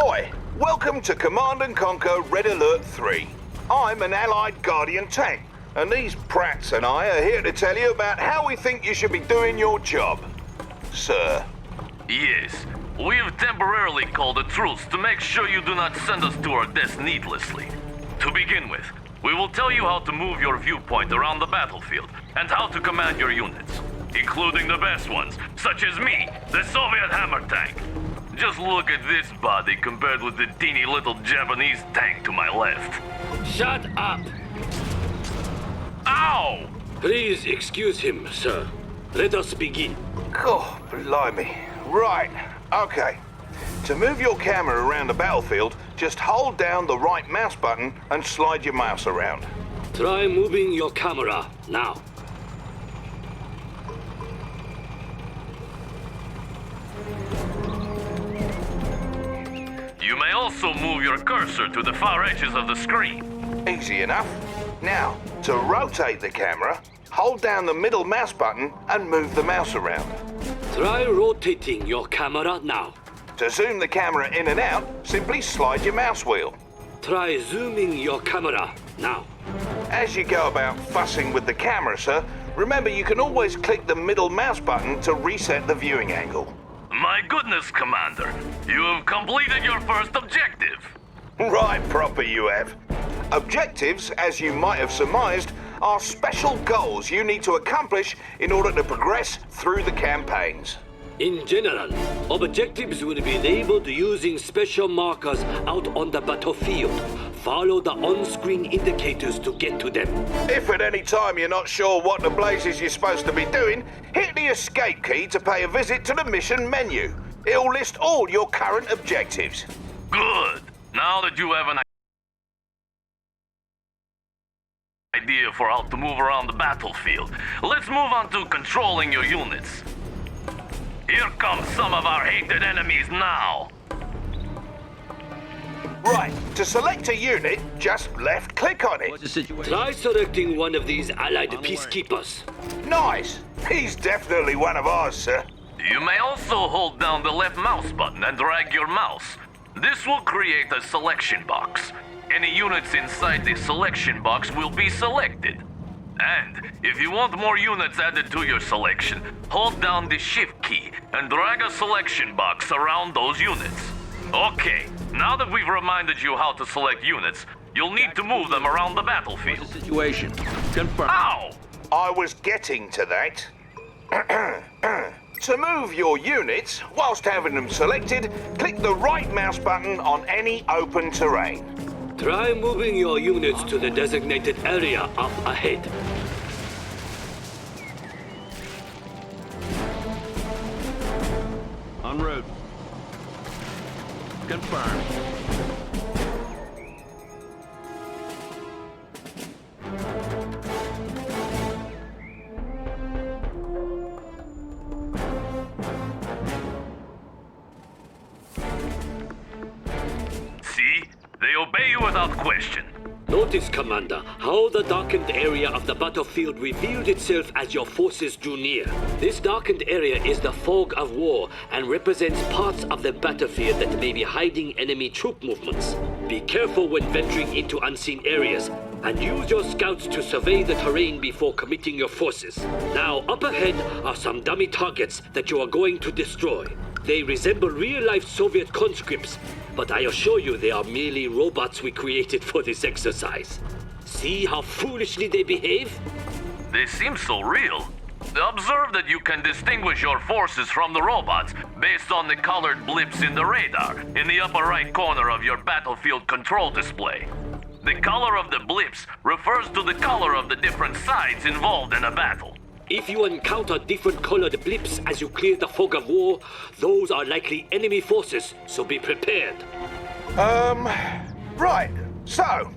Oi, welcome to Command and Conquer Red Alert 3. I'm an allied Guardian tank, and these prats and I are here to tell you about how we think you should be doing your job. Sir. Yes, we have temporarily called a truce to make sure you do not send us to our death needlessly. To begin with, we will tell you how to move your viewpoint around the battlefield and how to command your units, including the best ones, such as me, the Soviet hammer tank. Just look at this body compared with the teeny little Japanese tank to my left. Shut up! Ow! Please excuse him, sir. Let us begin. Oh, blimey. Right, okay. To move your camera around the battlefield, just hold down the right mouse button and slide your mouse around. Try moving your camera now. You may also move your cursor to the far edges of the screen. Easy enough. Now, to rotate the camera, hold down the middle mouse button and move the mouse around. Try rotating your camera now. To zoom the camera in and out, simply slide your mouse wheel. Try zooming your camera now. As you go about fussing with the camera, sir, remember you can always click the middle mouse button to reset the viewing angle. My goodness, Commander, you have completed your first objective. Right proper you have. Objectives, as you might have surmised, are special goals you need to accomplish in order to progress through the campaigns. In general, objectives will be labeled using special markers out on the battlefield. Follow the on-screen indicators to get to them. If at any time you're not sure what the blazes you're supposed to be doing, hit the escape key to pay a visit to the mission menu. It'll list all your current objectives. Good. Now that you have an idea for how to move around the battlefield, let's move on to controlling your units. Here come some of our hated enemies now. Right, to select a unit, just left-click on it. What's the situation? Try selecting one of these allied peacekeepers. Nice! He's definitely one of ours, sir. You may also hold down the left mouse button and drag your mouse. This will create a selection box. Any units inside the selection box will be selected. And if you want more units added to your selection, hold down the shift key and drag a selection box around those units. Okay, now that we've reminded you how to select units, you'll need to move them around the battlefield. What's the situation? Confirm. Ow! I was getting to that. To move your units, whilst having them selected, click the right mouse button on any open terrain. Try moving your units to the designated area up ahead. En route. Confirmed. See? They obey you without question. Notice, Commander, how the darkened area of the battlefield revealed itself as your forces drew near. This darkened area is the fog of war and represents parts of the battlefield that may be hiding enemy troop movements. Be careful when venturing into unseen areas, and use your scouts to survey the terrain before committing your forces. Now, up ahead are some dummy targets that you are going to destroy. They resemble real-life Soviet conscripts, but I assure you they are merely robots we created for this exercise. See how foolishly they behave? They seem so real. Observe that you can distinguish your forces from the robots based on the colored blips in the radar in the upper right corner of your battlefield control display. The color of the blips refers to the color of the different sides involved in a battle. If you encounter different colored blips as you clear the fog of war, those are likely enemy forces, so be prepared. Right. So,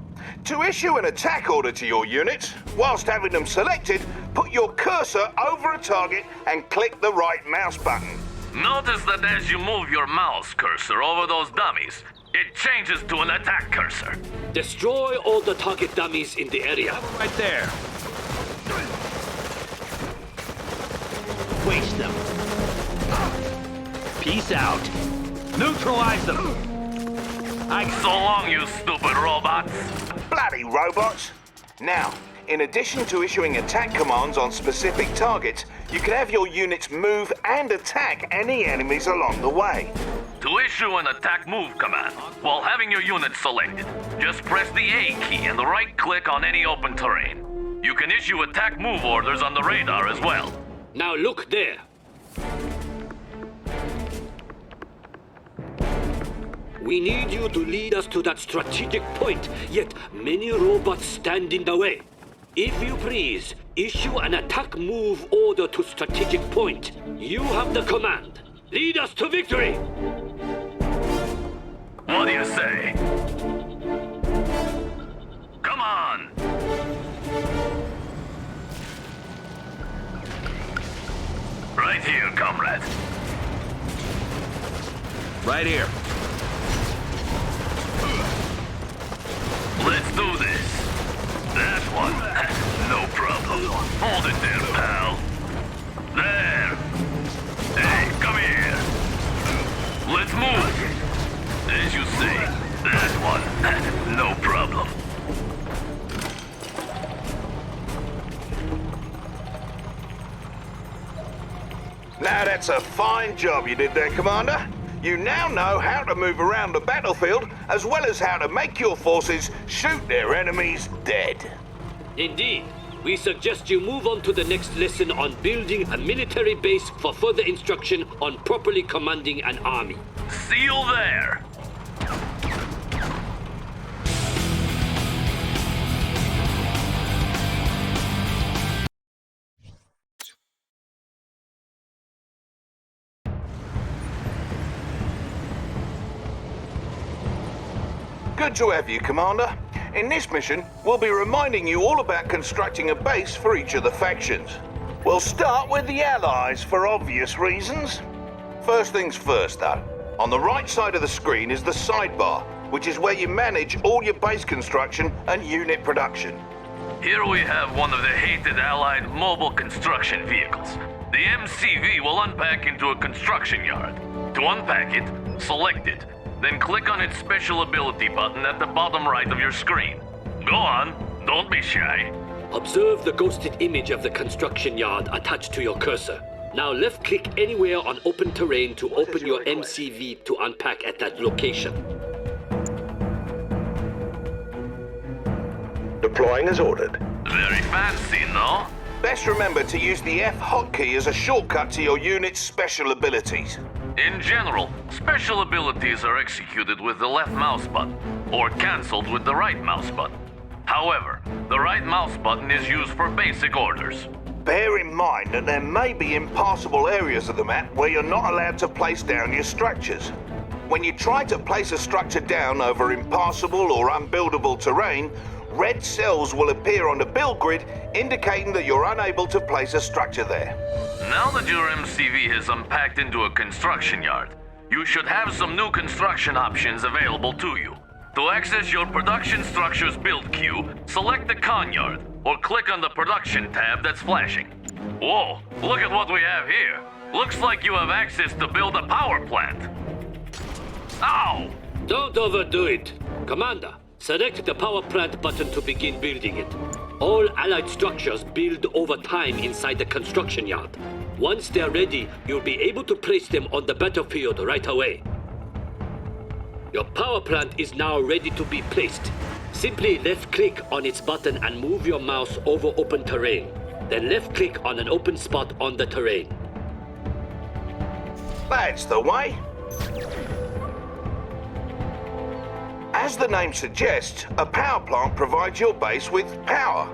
to issue an attack order to your units, whilst having them selected, put your cursor over a target and click the right mouse button. Notice that as you move your mouse cursor over those dummies, it changes to an attack cursor. Destroy all the target dummies in the area. Right there. Waste them. Peace out. Neutralize them. So long, you stupid robots. Bloody robots! Now, in addition to issuing attack commands on specific targets, you can have your units move and attack any enemies along the way. To issue an attack move command, while having your unit selected, just press the A key and right-click on any open terrain. You can issue attack move orders on the radar as well. Now look there. We need you to lead us to that strategic point, yet many robots stand in the way. If you please, issue an attack move order to strategic point. You have the command. Lead us to victory! What do you say? Come on! Right here, comrade. Right here. Let's do this. That one. No problem. Hold it there, pal. There. Hey, come here. Let's move. As you say, that one. No problem. Now that's a fine job you did there, Commander. You now know how to move around the battlefield, as well as how to make your forces shoot their enemies dead. Indeed. We suggest you move on to the next lesson on building a military base for further instruction on properly commanding an army. See you there. Good to have you, Commander. In this mission, we'll be reminding you all about constructing a base for each of the factions. We'll start with the Allies for obvious reasons. First things first, though. On the right side of the screen is the sidebar, which is where you manage all your base construction and unit production. Here we have one of the hated Allied mobile construction vehicles. The MCV will unpack into a construction yard. To unpack it, select it, then click on its special ability button at the bottom right of your screen. Go on, don't be shy. Observe the ghosted image of the construction yard attached to your cursor. Now left-click anywhere on open terrain to open your MCV to unpack at that location. Deploying as ordered. Very fancy, no? Best remember to use the F hotkey as a shortcut to your unit's special abilities. In general, special abilities are executed with the left mouse button, or cancelled with the right mouse button. However, the right mouse button is used for basic orders. Bear in mind that there may be impassable areas of the map where you're not allowed to place down your structures. When you try to place a structure down over impassable or unbuildable terrain, red cells will appear on the build grid indicating that you're unable to place a structure there. Now that your MCV has unpacked into a construction yard, you should have some new construction options available to you. To access your production structure's build queue, select the con yard, or click on the production tab that's flashing. Whoa, look at what we have here. Looks like you have access to build a power plant. Ow! Don't overdo it. Commander, select the power plant button to begin building it. All allied structures build over time inside the construction yard. Once they're ready, you'll be able to place them on the battlefield right away. Your power plant is now ready to be placed. Simply left-click on its button and move your mouse over open terrain. Then left-click on an open spot on the terrain. That's the way. As the name suggests, a power plant provides your base with power.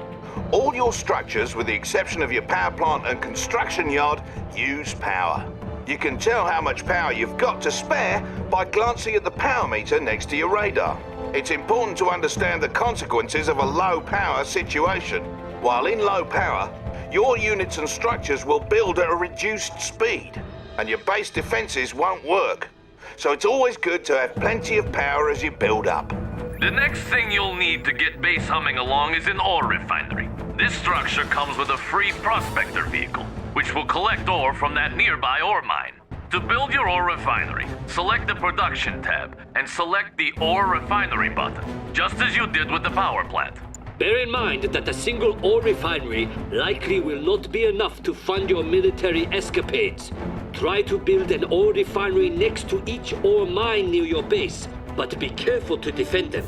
All your structures, with the exception of your power plant and construction yard, use power. You can tell how much power you've got to spare by glancing at the power meter next to your radar. It's important to understand the consequences of a low power situation. While in low power, your units and structures will build at a reduced speed, and your base defenses won't work. So it's always good to have plenty of power as you build up. The next thing you'll need to get base humming along is an ore refinery. This structure comes with a free prospector vehicle, which will collect ore from that nearby ore mine. To build your ore refinery, select the Production tab and select the Ore Refinery button, just as you did with the power plant. Bear in mind that a single ore refinery likely will not be enough to fund your military escapades. Try to build an ore refinery next to each ore mine near your base, but be careful to defend them.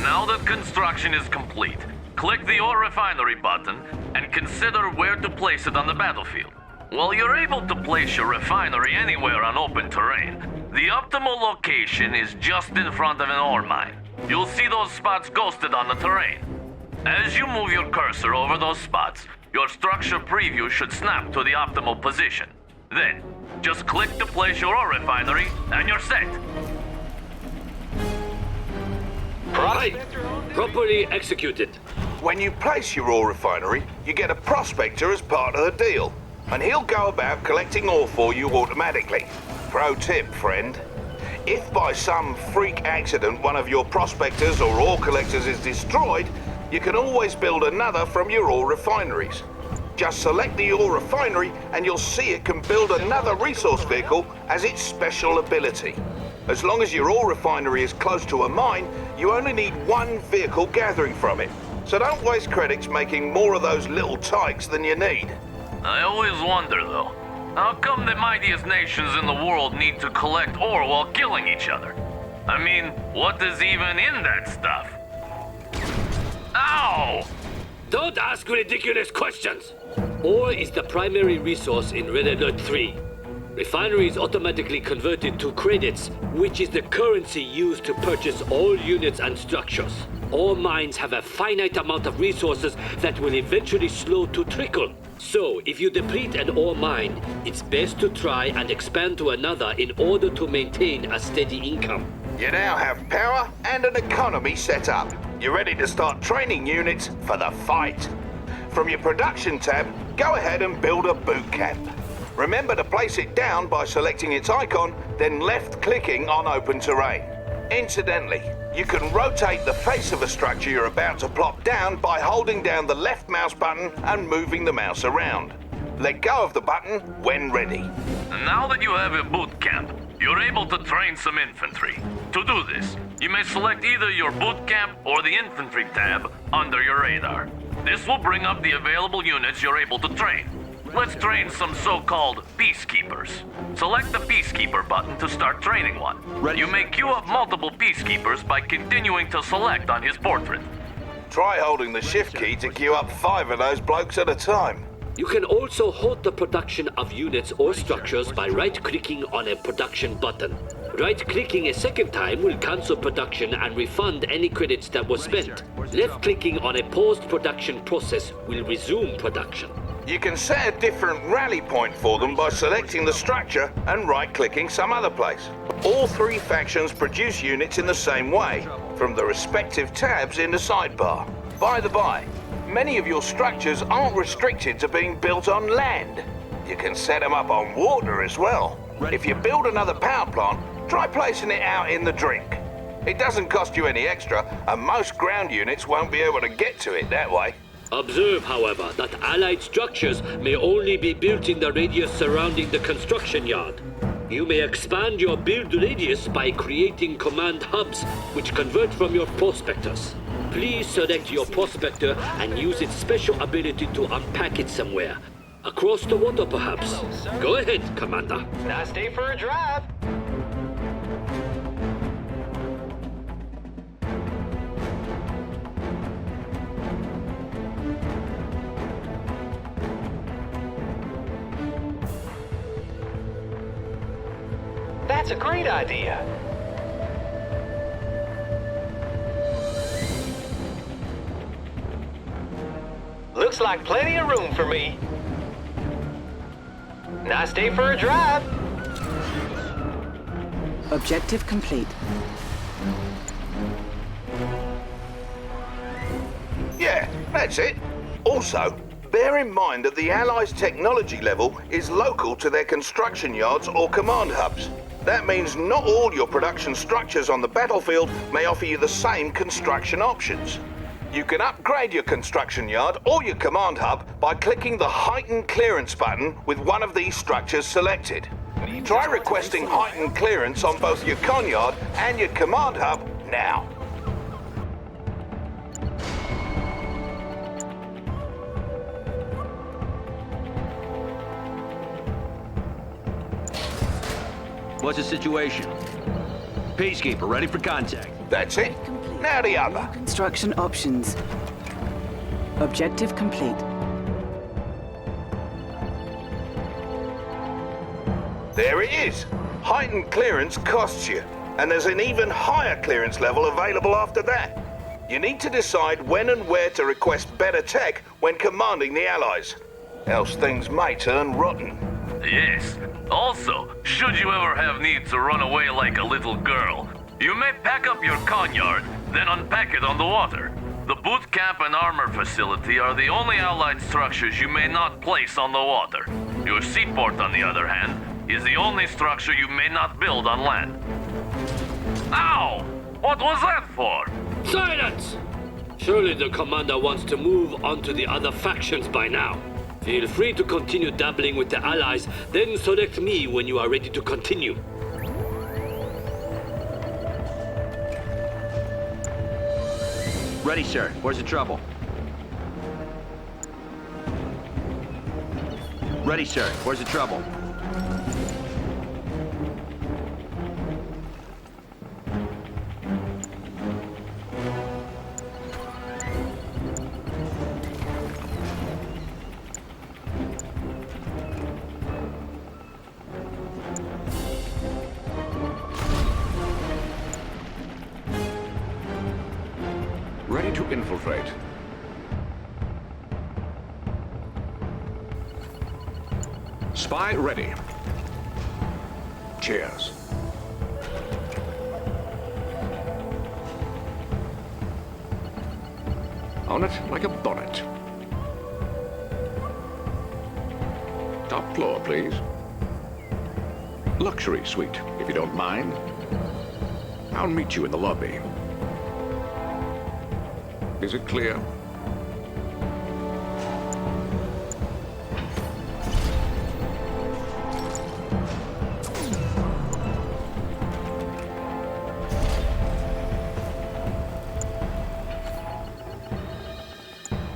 Now that construction is complete, click the Ore Refinery button and consider where to place it on the battlefield. While you're able to place your refinery anywhere on open terrain, the optimal location is just in front of an ore mine. You'll see those spots ghosted on the terrain. As you move your cursor over those spots, your structure preview should snap to the optimal position. Then, just click to place your ore refinery and you're set. Right. Properly executed. When you place your ore refinery, you get a prospector as part of the deal, and he'll go about collecting ore for you automatically. Pro tip, friend. If by some freak accident one of your prospectors or ore collectors is destroyed, you can always build another from your ore refineries. Just select the ore refinery and you'll see it can build another resource vehicle as its special ability. As long as your ore refinery is close to a mine, you only need one vehicle gathering from it. So don't waste credits making more of those little tykes than you need. I always wonder, though, how come the mightiest nations in the world need to collect ore while killing each other? I mean, what is even in that stuff? Ow! Don't ask ridiculous questions! Ore is the primary resource in Red Alert 3. Refineries automatically converted to credits, which is the currency used to purchase all units and structures. All mines have a finite amount of resources that will eventually slow to trickle. So, if you deplete an ore mine, it's best to try and expand to another in order to maintain a steady income. You now have power and an economy set up. You're ready to start training units for the fight. From your Production tab, go ahead and build a boot camp. Remember to place it down by selecting its icon, then left-clicking on open terrain. Incidentally, you can rotate the face of a structure you're about to plop down by holding down the left mouse button and moving the mouse around. Let go of the button when ready. Now that you have a boot camp, you're able to train some infantry. To do this, you may select either your boot camp or the infantry tab under your radar. This will bring up the available units you're able to train. Let's train some so-called peacekeepers. Select the peacekeeper button to start training one. Ready. You may queue up multiple peacekeepers by continuing to select on his portrait. Try holding the shift key to queue up 5 of those blokes at a time. You can also halt the production of units or structures by right-clicking on a production button. Right-clicking a second time will cancel production and refund any credits that were spent. Left-clicking on a paused production process will resume production. You can set a different rally point for them by selecting the structure and right-clicking some other place. All 3 factions produce units in the same way, from the respective tabs in the sidebar. By the by, many of your structures aren't restricted to being built on land. You can set them up on water as well. If you build another power plant, try placing it out in the drink. It doesn't cost you any extra, and most ground units won't be able to get to it that way. Observe, however, that allied structures may only be built in the radius surrounding the construction yard. You may expand your build radius by creating command hubs, which convert from your prospectors. Please select your prospector and use its special ability to unpack it somewhere. Across the water, perhaps. Go ahead, Commander. Nice day for a drive. That's a great idea. Looks like plenty of room for me. Nice day for a drive. Objective complete. Yeah, that's it. Also, bear in mind that the Allies' technology level is local to their construction yards or command hubs. That means not all your production structures on the battlefield may offer you the same construction options. You can upgrade your construction yard or your command hub by clicking the Heightened Clearance button with one of these structures selected. Try requesting heightened clearance on both your con yard and your command hub now. What's the situation? Peacekeeper, ready for contact. That's it. Now the other. Construction options. Objective complete. There it is. Heightened clearance costs you, and there's an even higher clearance level available after that. You need to decide when and where to request better tech when commanding the Allies. Else things may turn rotten. Yes. Also, should you ever have need to run away like a little girl, you may pack up your con yard, then unpack it on the water. The boot camp and armor facility are the only Allied structures you may not place on the water. Your seaport, on the other hand, is the only structure you may not build on land. Ow! What was that for? Silence! Surely the commander wants to move on to the other factions by now. Feel free to continue dabbling with the Allies, then select me when you are ready to continue. Ready, sir. Where's the trouble? Ready, sir. Where's the trouble? Ready to infiltrate. Spy ready. Cheers. On it like a bonnet. Top floor, please. Luxury suite, if you don't mind. I'll meet you in the lobby. Is it clear?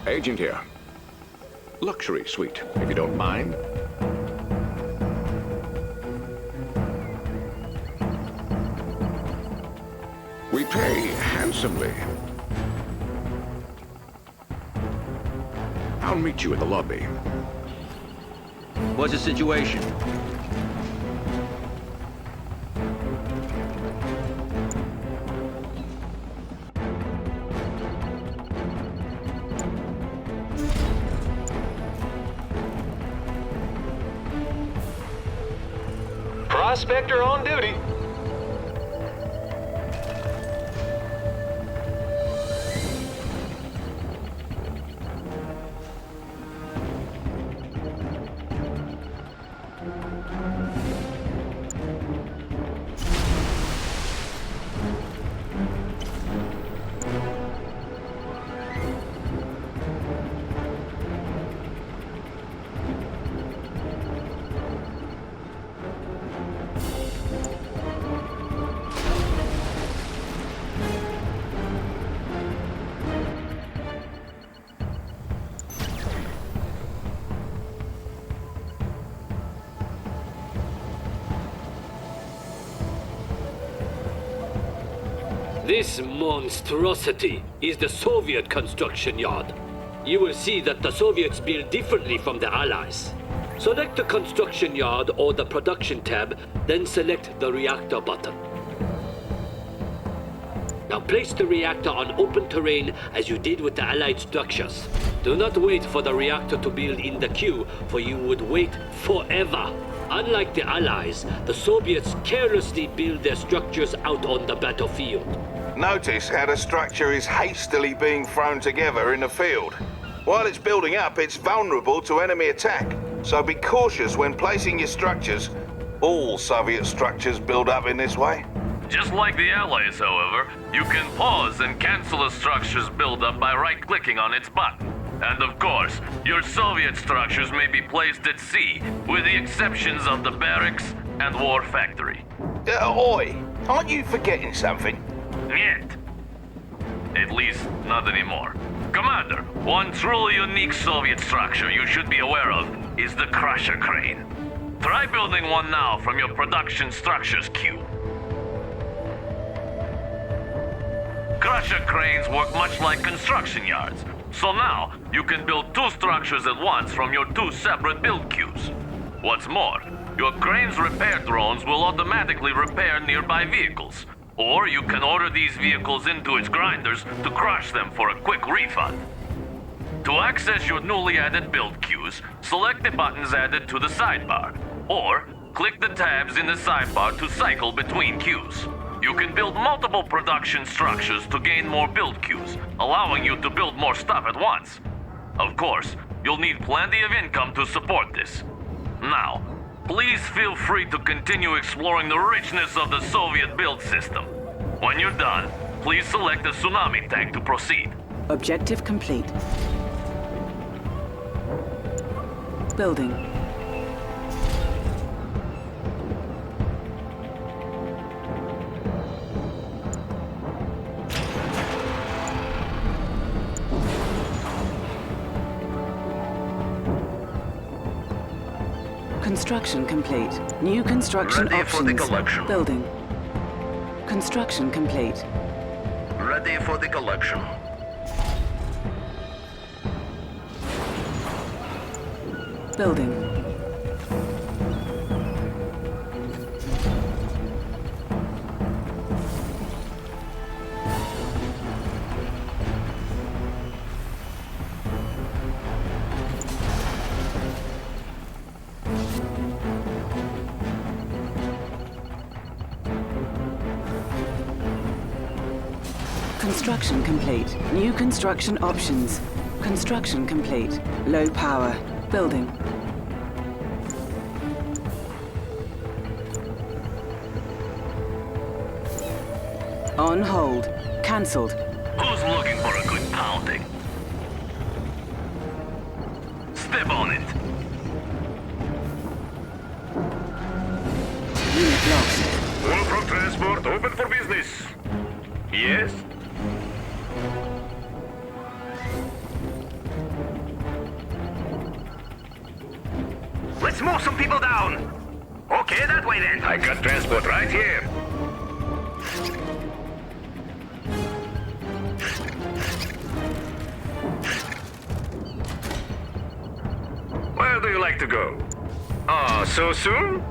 Agent here. Luxury suite, if you don't mind. We pay handsomely. I'll meet you in the lobby. What's the situation? Prospector on duty. This monstrosity is the Soviet construction yard. You will see that the Soviets build differently from the Allies. Select the construction yard or the production tab, then select the reactor button. Now place the reactor on open terrain as you did with the Allied structures. Do not wait for the reactor to build in the queue, for you would wait forever. Unlike the Allies, the Soviets carelessly build their structures out on the battlefield. Notice how the structure is hastily being thrown together in the field. While it's building up, it's vulnerable to enemy attack. So be cautious when placing your structures. All Soviet structures build up in this way. Just like the Allies, however, you can pause and cancel a structure's buildup by right-clicking on its button. And of course, your Soviet structures may be placed at sea, with the exceptions of the barracks and war factory. Oi, aren't you forgetting something? Yet. At least, not anymore. Commander, one truly unique Soviet structure you should be aware of is the Crusher Crane. Try building one now from your production structures queue. Crusher cranes work much like construction yards, so now you can build 2 structures at once from your 2 separate build queues. What's more, your crane's repair drones will automatically repair nearby vehicles, or you can order these vehicles into its grinders to crush them for a quick refund. To access your newly added build queues, select the buttons added to the sidebar, or click the tabs in the sidebar to cycle between queues. You can build multiple production structures to gain more build queues, allowing you to build more stuff at once. Of course, you'll need plenty of income to support this. Now, please feel free to continue exploring the richness of the Soviet build system. When you're done, please select the tsunami tank to proceed. Objective complete. Building. Construction complete. New construction Ready options. for the collection. Building. Construction complete. Ready for the collection. Building. Construction complete. New construction options. Construction complete. Low power. Building. On hold. Cancelled. Who's looking for a good pounding? Step on it. Unit lost. Wolfram Transport open for business. Yes? Let's move some people down. Okay, that way then. I got transport right here. Where do you like to go? Oh, so soon?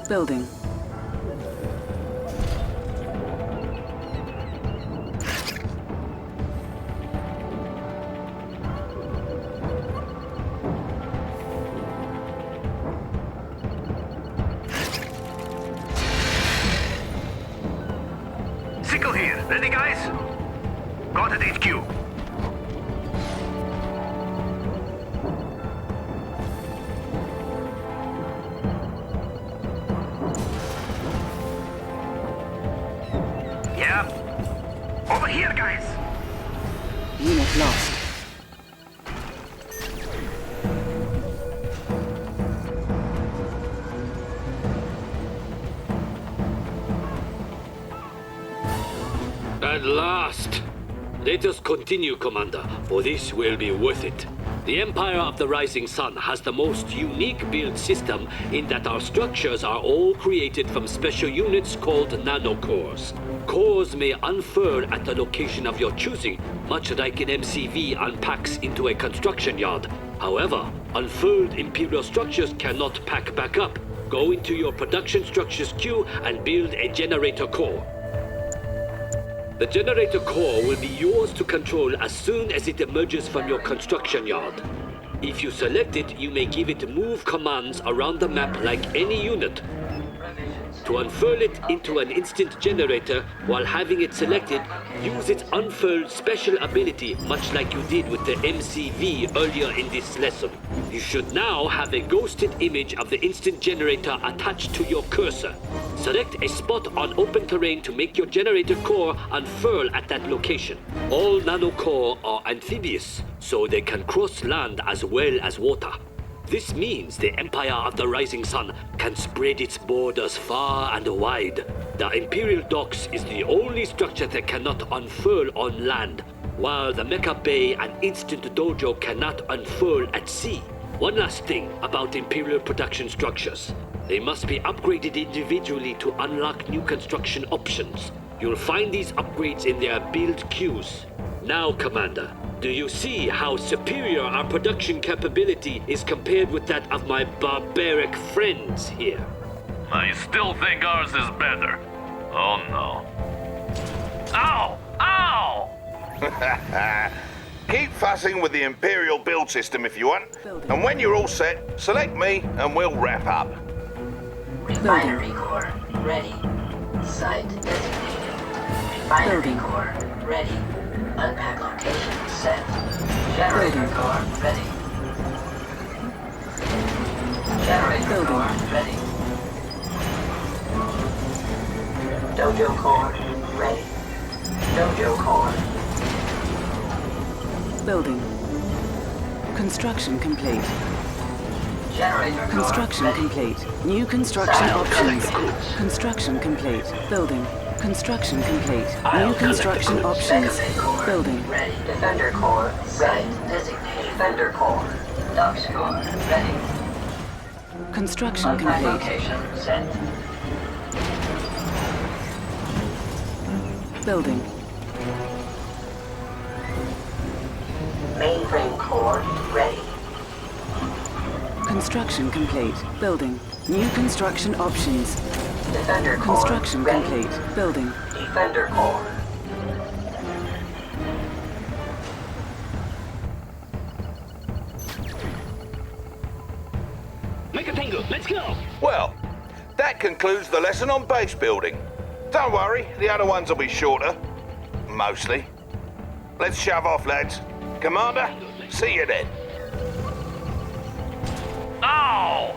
Building. Sickle here. Ready, guys? Got it, HQ. Yeah. Over here, guys. Unit lost. At last! Let us continue, Commander, for this will be worth it. The Empire of the Rising Sun has the most unique build system in that our structures are all created from special units called nanocores. Cores may unfurl at the location of your choosing, much like an MCV unpacks into a construction yard. However, unfurled Imperial structures cannot pack back up. Go into your production structures queue and build a generator core. The generator core will be yours to control as soon as it emerges from your construction yard. If you select it, you may give it move commands around the map like any unit. To To unfurl it into an instant generator while having it selected, use its unfurl special ability much like you did with the MCV earlier in this lesson. You should now have a ghosted image of the instant generator attached to your cursor. Select a spot on open terrain to make your generator core unfurl at that location. All nanocore are amphibious, so they can cross land as well as water. This means the Empire of the Rising Sun can spread its borders far and wide. The Imperial Docks is the only structure that cannot unfurl on land, while the Mecha Bay and Instant Dojo cannot unfurl at sea. One last thing about Imperial production structures. They must be upgraded individually to unlock new construction options. You'll find these upgrades in their build queues. Now, Commander, do you see how superior our production capability is compared with that of my barbaric friends here? I still think ours is better. Oh no. Ow! Ow! Keep fussing with the Imperial build system if you want. And when you're all set, select me and we'll wrap up. Refinery core ready. Site designated. Refinery core ready. Unpack location set. Generator core ready. Generator core ready. Dojo core ready. Dojo core. Building. Construction complete. Generator core Construction ready. complete. New construction options. Construction complete. Building. Construction complete. New construction options. Building. Ready. Defender core site designated. Defender core. Docks core ready. Construction Unpack complete. location set. Building. Mainframe core ready. Construction complete. Building. New construction options. Defender core Construction ready. complete. Building. Defender core. Make a tango, let's go! Well, that concludes the lesson on base building. Don't worry, the other ones will be shorter. Mostly. Let's shove off, lads. Commander, see you then. Ow!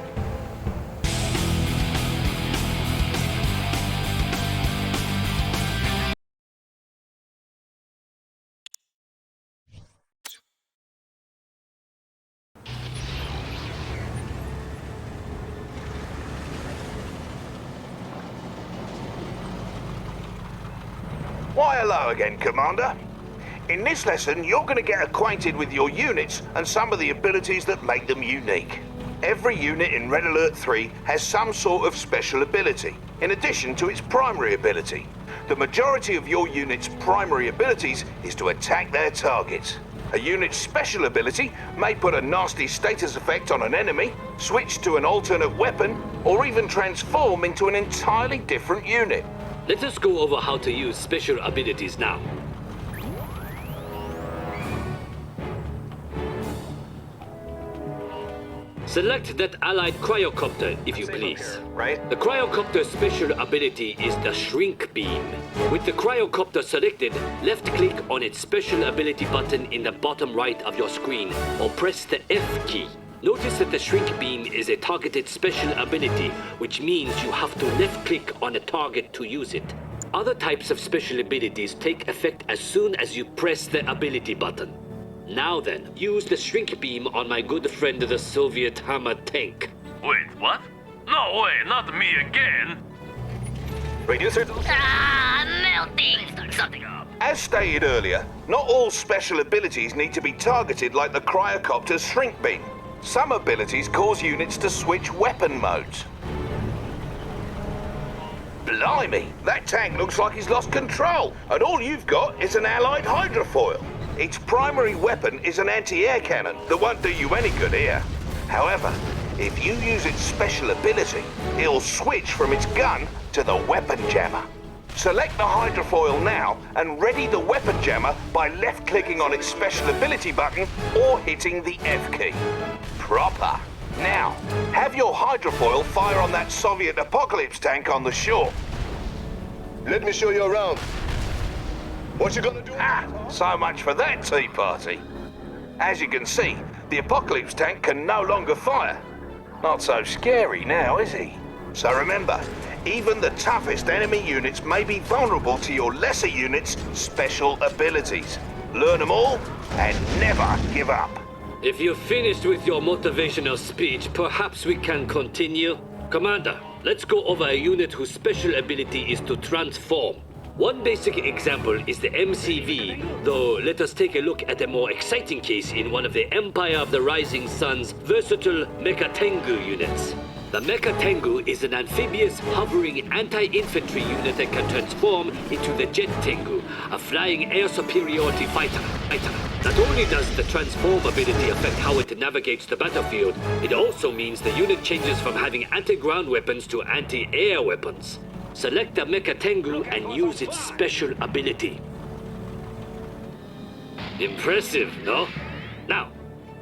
Why hello again, Commander. In this lesson, you're going to get acquainted with your units and some of the abilities that make them unique. Every unit in Red Alert 3 has some sort of special ability, in addition to its primary ability. The majority of your unit's primary abilities is to attack their targets. A unit's special ability may put a nasty status effect on an enemy, switch to an alternate weapon, or even transform into an entirely different unit. Let us go over how to use special abilities now. Select that allied cryocopter, if you please. Right? The cryocopter's special ability is the shrink beam. With the cryocopter selected, left-click on its special ability button in the bottom right of your screen, or press the F key. Notice that the shrink beam is a targeted special ability, which means you have to left-click on a target to use it. Other types of special abilities take effect as soon as you press the ability button. Now then, use the shrink beam on my good friend the Soviet Hammer tank. Wait, what? No way, not me again! Reducer. Melting! Something up. As stated earlier, not all special abilities need to be targeted like the cryocopter's shrink beam. Some abilities cause units to switch weapon modes. Blimey, that tank looks like he's lost control, and all you've got is an allied hydrofoil. Its primary weapon is an anti-air cannon that won't do you any good here. However, if you use its special ability, it'll switch from its gun to the weapon jammer. Select the hydrofoil now and ready the weapon jammer by left-clicking on its special ability button or hitting the F key. Proper. Now, have your hydrofoil fire on that Soviet apocalypse tank on the shore. Let me show you around. What you gonna do? So much for that tea party. As you can see, the apocalypse tank can no longer fire. Not so scary now, is he? So remember, even the toughest enemy units may be vulnerable to your lesser units' special abilities. Learn them all and never give up. If you're finished with your motivational speech, perhaps we can continue? Commander, let's go over a unit whose special ability is to transform. One basic example is the MCV, though let us take a look at a more exciting case in one of the Empire of the Rising Sun's versatile Mecha Tengu units. The Mecha Tengu is an amphibious, hovering anti-infantry unit that can transform into the Jet Tengu, a flying air superiority fighter. Not only does the transform ability affect how it navigates the battlefield, it also means the unit changes from having anti-ground weapons to anti-air weapons. Select the Mecha Tengu and use its special ability. Impressive, no? Now,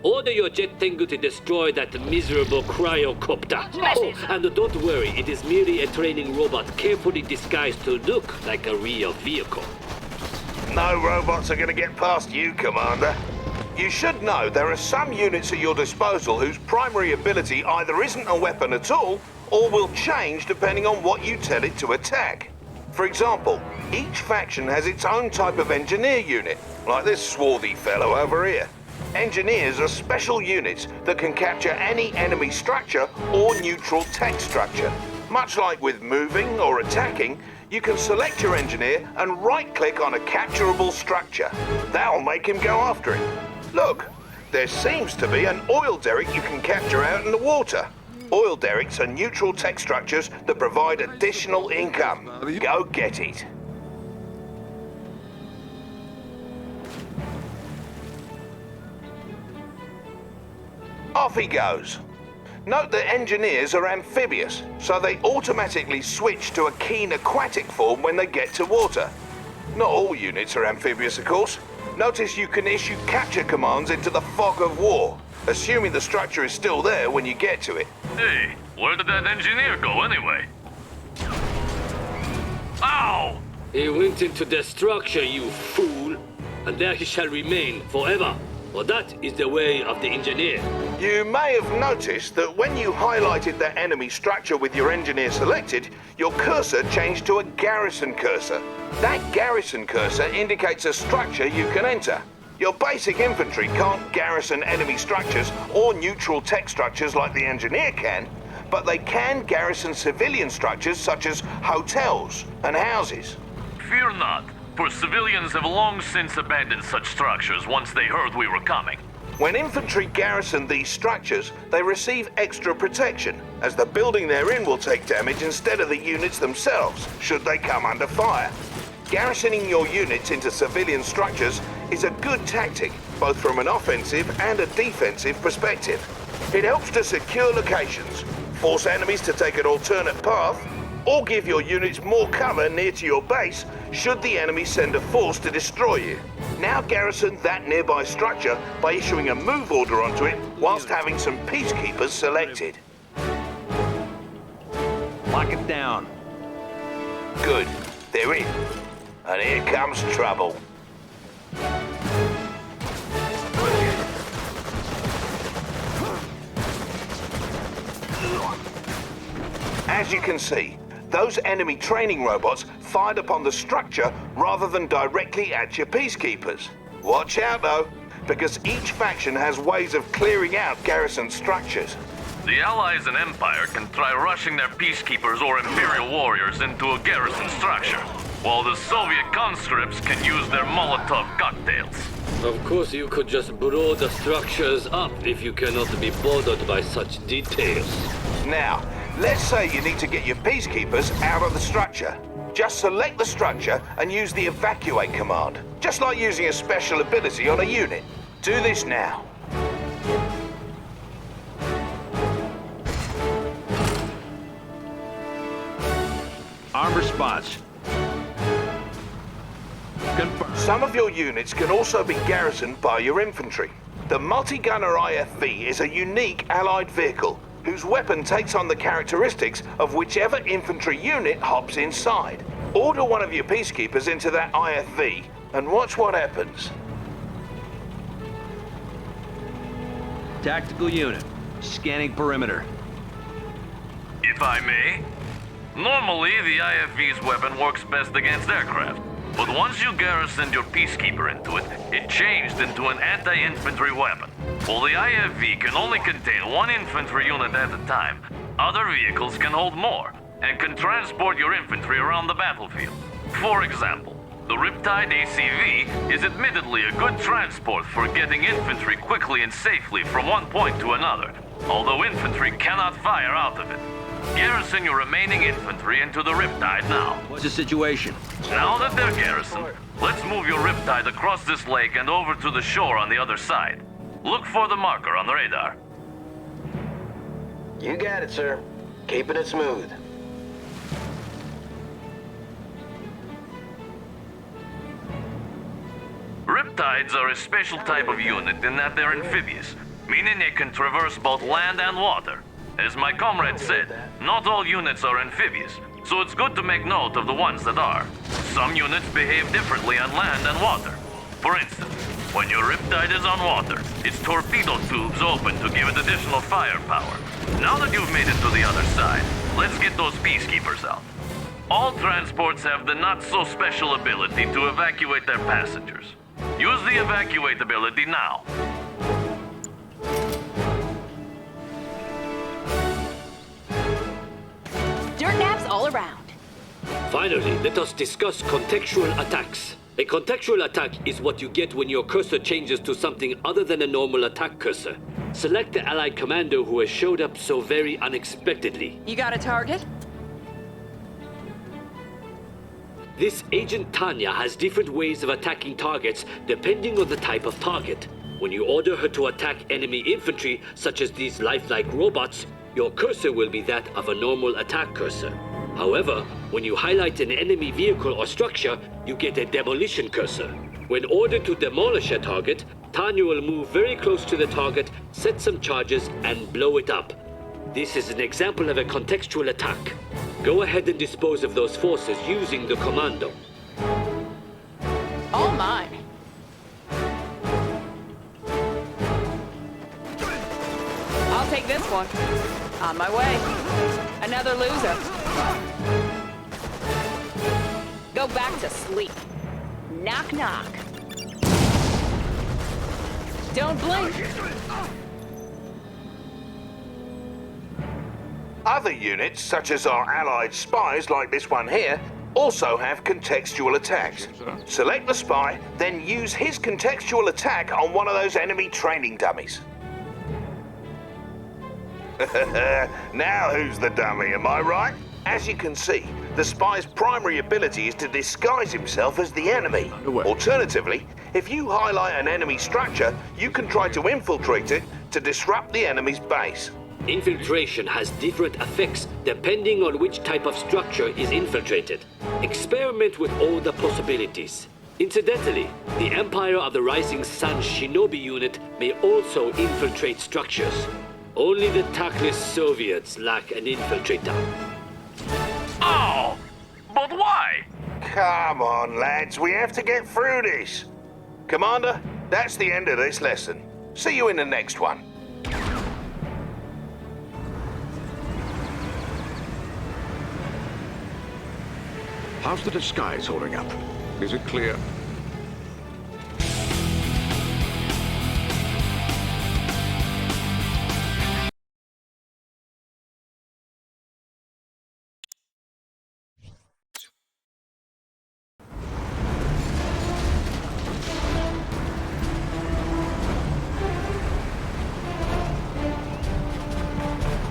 order your Jet Tengu to destroy that miserable cryocopter. Oh, and don't worry, it is merely a training robot carefully disguised to look like a real vehicle. No robots are going to get past you, Commander. You should know there are some units at your disposal whose primary ability either isn't a weapon at all, or will change depending on what you tell it to attack. For example, each faction has its own type of engineer unit, like this swarthy fellow over here. Engineers are special units that can capture any enemy structure or neutral tech structure. Much like with moving or attacking, you can select your engineer and right-click on a capturable structure. That'll make him go after it. Look, there seems to be an oil derrick you can capture out in the water. Oil derricks are neutral tech structures that provide additional income. Go get it. Off he goes. Note that engineers are amphibious, so they automatically switch to a keen aquatic form when they get to water. Not all units are amphibious, of course. Notice you can issue capture commands into the fog of war, assuming the structure is still there when you get to it. Hey, where did that engineer go anyway? Ow! He went into the structure, you fool, and there he shall remain forever. For that is the way of the engineer. You may have noticed that when you highlighted that enemy structure with your engineer selected, your cursor changed to a garrison cursor. That garrison cursor indicates a structure you can enter. Your basic infantry can't garrison enemy structures or neutral tech structures like the engineer can, but they can garrison civilian structures such as hotels and houses. Fear not, for civilians have long since abandoned such structures once they heard we were coming. When infantry garrison these structures, they receive extra protection, as the building they're in will take damage instead of the units themselves, should they come under fire. Garrisoning your units into civilian structures is a good tactic, both from an offensive and a defensive perspective. It helps to secure locations, force enemies to take an alternate path, or give your units more cover near to your base should the enemy send a force to destroy you. Now garrison that nearby structure by issuing a move order onto it whilst having some peacekeepers selected. Lock it down. Good. They're in. And here comes trouble. As you can see, those enemy training robots fired upon the structure rather than directly at your peacekeepers. Watch out though, because each faction has ways of clearing out garrison structures. The Allies and Empire can try rushing their peacekeepers or Imperial warriors into a garrison structure, while the Soviet conscripts can use their Molotov cocktails. Of course, you could just blow the structures up if you cannot be bothered by such details. Now, let's say you need to get your peacekeepers out of the structure. Just select the structure and use the evacuate command, just like using a special ability on a unit. Do this now. Arm response. Confirm. Some of your units can also be garrisoned by your infantry. The multi-gunner IFV is a unique Allied vehicle whose weapon takes on the characteristics of whichever infantry unit hops inside. Order one of your peacekeepers into that IFV and watch what happens. Tactical unit. Scanning perimeter. If I may, normally the IFV's weapon works best against aircraft. But once you garrisoned your peacekeeper into it, it changed into an anti-infantry weapon. While the IFV can only contain one infantry unit at a time, other vehicles can hold more, and can transport your infantry around the battlefield. For example, the Riptide ACV is admittedly a good transport for getting infantry quickly and safely from one point to another, although infantry cannot fire out of it. Garrison your remaining infantry into the Riptide now. What's the situation? Now that they're garrisoned, let's move your Riptide across this lake and over to the shore on the other side. Look for the marker on the radar. You got it, sir. Keeping it smooth. Riptides are a special type of unit in that they're amphibious, meaning they can traverse both land and water. As my comrade said, not all units are amphibious, so it's good to make note of the ones that are. Some units behave differently on land and water. For instance, when your Riptide is on water, its torpedo tubes open to give it additional firepower. Now that you've made it to the other side, let's get those peacekeepers out. All transports have the not-so-special ability to evacuate their passengers. Use the evacuate ability now. Dirt naps all around. Finally, let us discuss contextual attacks. A contextual attack is what you get when your cursor changes to something other than a normal attack cursor. Select the allied commander who has showed up so very unexpectedly. You got a target? This Agent Tanya has different ways of attacking targets depending on the type of target. When you order her to attack enemy infantry, such as these lifelike robots, your cursor will be that of a normal attack cursor. However, when you highlight an enemy vehicle or structure, you get a demolition cursor. When ordered to demolish a target, Tanya will move very close to the target, set some charges, and blow it up. This is an example of a contextual attack. Go ahead and dispose of those forces using the commando. All mine. I'll take this one. On my way. Another loser. Go back to sleep. Knock, knock. Don't blink. Other units, such as our allied spies like this one here, also have contextual attacks. Select the spy, then use his contextual attack on one of those enemy training dummies. Now who's the dummy, am I right? As you can see, the spy's primary ability is to disguise himself as the enemy. Alternatively, if you highlight an enemy structure, you can try to infiltrate it to disrupt the enemy's base. Infiltration has different effects depending on which type of structure is infiltrated. Experiment with all the possibilities. Incidentally, the Empire of the Rising Sun Shinobi unit may also infiltrate structures. Only the tactless Soviets lack an infiltrator. Oh! But why? Come on, lads, we have to get through this. Commander, that's the end of this lesson. See you in the next one. How's the disguise holding up? Is it clear?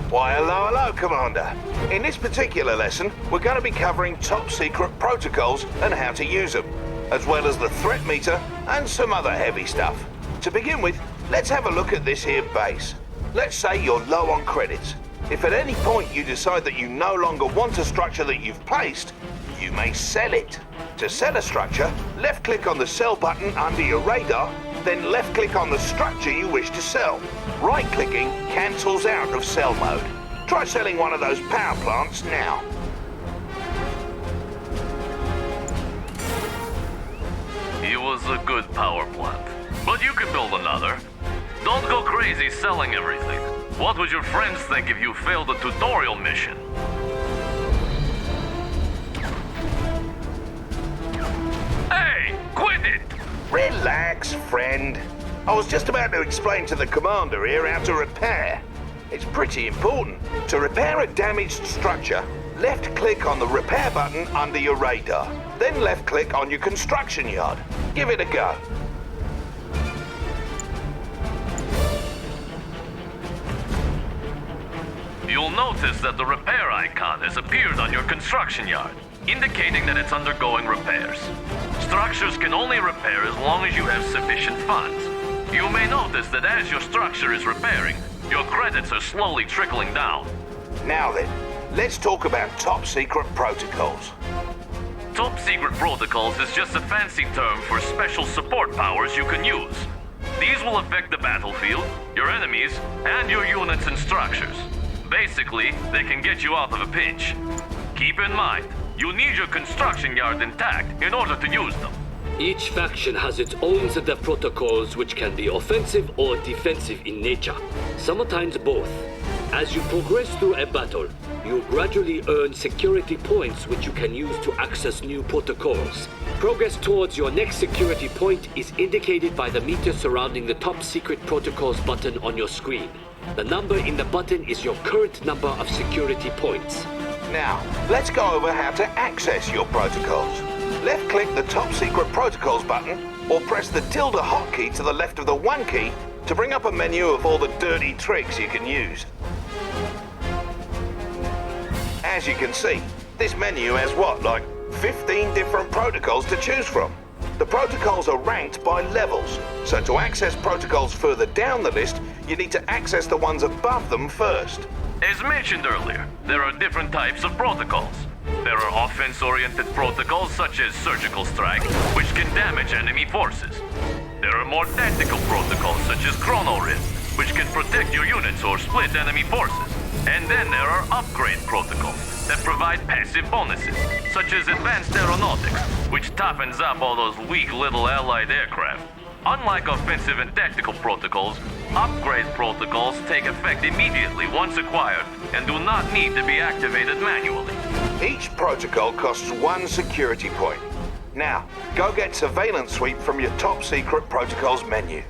Why, hello, Commander. In this particular lesson, we're going to be covering top-secret protocols and how to use them, as well as the threat meter and some other heavy stuff. To begin with, let's have a look at this here base. Let's say you're low on credits. If at any point you decide that you no longer want a structure that you've placed, you may sell it. To sell a structure, left-click on the sell button under your radar, then left-click on the structure you wish to sell. Right-clicking cancels out of sell mode. Try selling one of those power plants now. He was a good power plant, but you can build another. Don't go crazy selling everything. What would your friends think if you failed a tutorial mission? Hey, quit it! Relax, friend. I was just about to explain to the commander here how to repair. It's pretty important. To repair a damaged structure, left-click on the repair button under your radar. Then left-click on your construction yard. Give it a go. You'll notice that the repair icon has appeared on your construction yard, indicating that it's undergoing repairs. Structures can only repair as long as you have sufficient funds. You may notice that as your structure is repairing, your credits are slowly trickling down. Now then, let's talk about top-secret protocols. Top secret protocols is just a fancy term for special support powers you can use. These will affect the battlefield, your enemies, and your units and structures. Basically, they can get you out of a pinch. Keep in mind, you need your construction yard intact in order to use them. Each faction has its own set of protocols which can be offensive or defensive in nature, sometimes both. As you progress through a battle, you gradually earn security points which you can use to access new protocols. Progress towards your next security point is indicated by the meter surrounding the top secret protocols button on your screen. The number in the button is your current number of security points. Now, let's go over how to access your protocols. Left-click the top secret protocols button, or press the tilde hotkey to the left of the 1 key to bring up a menu of all the dirty tricks you can use. As you can see, this menu has like 15 different protocols to choose from. The protocols are ranked by levels, so to access protocols further down the list, you need to access the ones above them first. As mentioned earlier, there are different types of protocols. There are offense-oriented protocols such as surgical strike, which can damage enemy forces. There are more tactical protocols such as chrono rift, which can protect your units or split enemy forces. And then there are upgrade protocols that provide passive bonuses, such as advanced aeronautics, which toughens up all those weak little allied aircraft. Unlike offensive and tactical protocols, upgrade protocols take effect immediately once acquired and do not need to be activated manually. Each protocol costs 1 security point. Now, go get Surveillance Sweep from your top secret protocols menu.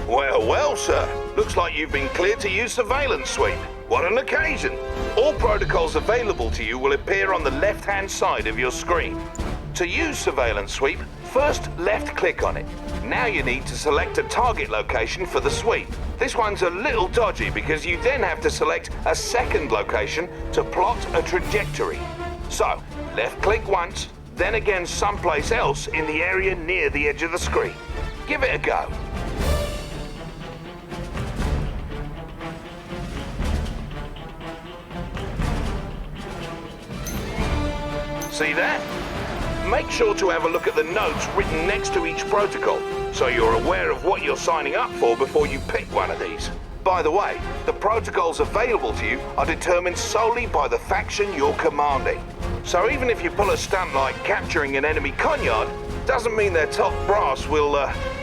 Well, well, sir. Looks like you've been cleared to use Surveillance Sweep. What an occasion! All protocols available to you will appear on the left-hand side of your screen. To use Surveillance Sweep, first left-click on it. Now you need to select a target location for the sweep. This one's a little dodgy because you then have to select a second location to plot a trajectory. So, left-click once, then again someplace else in the area near the edge of the screen. Give it a go. See that? Make sure to have a look at the notes written next to each protocol, so you're aware of what you're signing up for before you pick one of these. By the way, the protocols available to you are determined solely by the faction you're commanding. So even if you pull a stunt like capturing an enemy conyard, doesn't mean their top brass will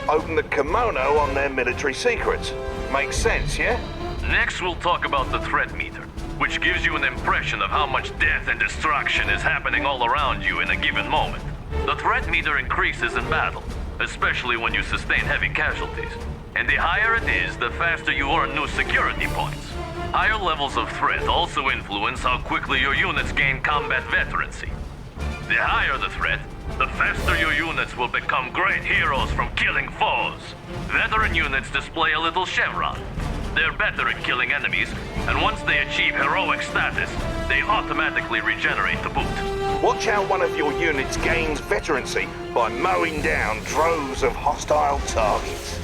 open the kimono on their military secrets. Makes sense, yeah? Next, we'll talk about the threat meter, which gives you an impression of how much death and destruction is happening all around you in a given moment. The threat meter increases in battle, especially when you sustain heavy casualties. And the higher it is, the faster you earn new security points. Higher levels of threat also influence how quickly your units gain combat veterancy. The higher the threat, the faster your units will become great heroes from killing foes. Veteran units display a little chevron. They're better at killing enemies, and once they achieve heroic status, they automatically regenerate to boot. Watch how one of your units gains veterancy by mowing down droves of hostile targets.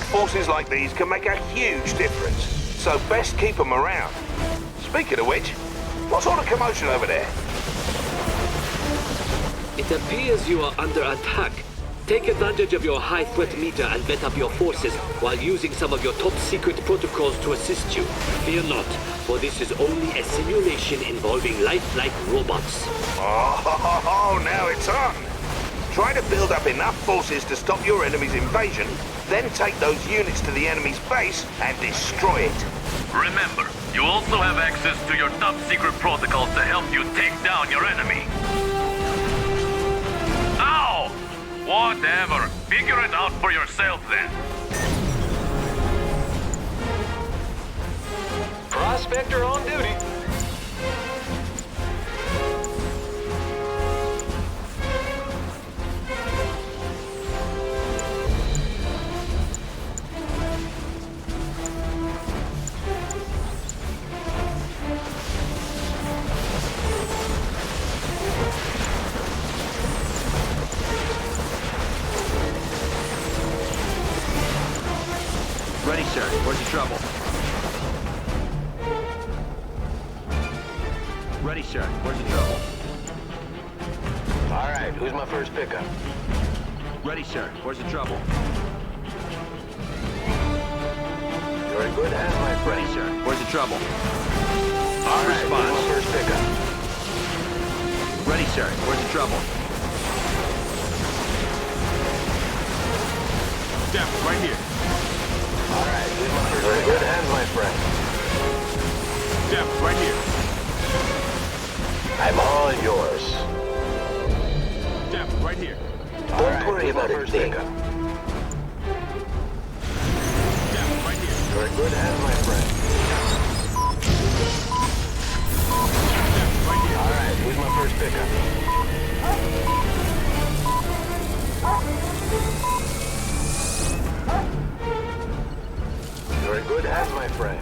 forces like these can make a huge difference, so best keep them around. Speaking of which, what sort of commotion over there? It appears you are under attack. Take advantage of your high threat meter and vet up your forces while using some of your top secret protocols to assist you. Fear not, for this is only a simulation involving lifelike robots. Oh, now it's on. Try to build up enough forces to stop your enemy's invasion, then take those units to the enemy's base and destroy it. Remember, you also have access to your top secret protocols to help you take down your enemy. Ow! Whatever. Figure it out for yourself then. Prospector on duty. Ready, sir. Where's the trouble? Ready, sir. Where's the trouble? All right, who's my first pickup? Ready, sir. Where's the trouble? You're in good hands, my friend. Ready, sir. Where's the trouble? All right, who's response. my first pickup? Ready, sir. Where's the trouble? Step right here. All right, who's my first pickup? You're in good hands, my friend. Step right here. I'm all yours. Step right here. All right, worry about it, pickup. Step right here. You're in good hands, my friend. Step right here. All right, who's my first pickup? You're in good hands, my friend.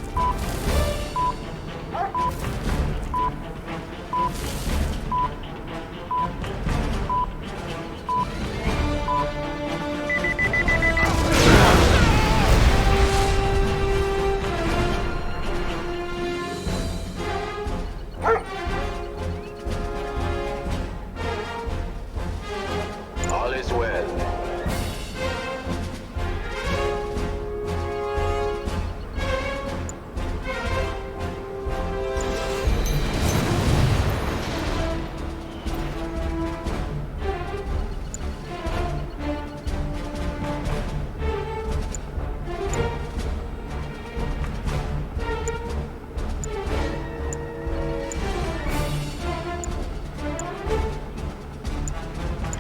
All is well.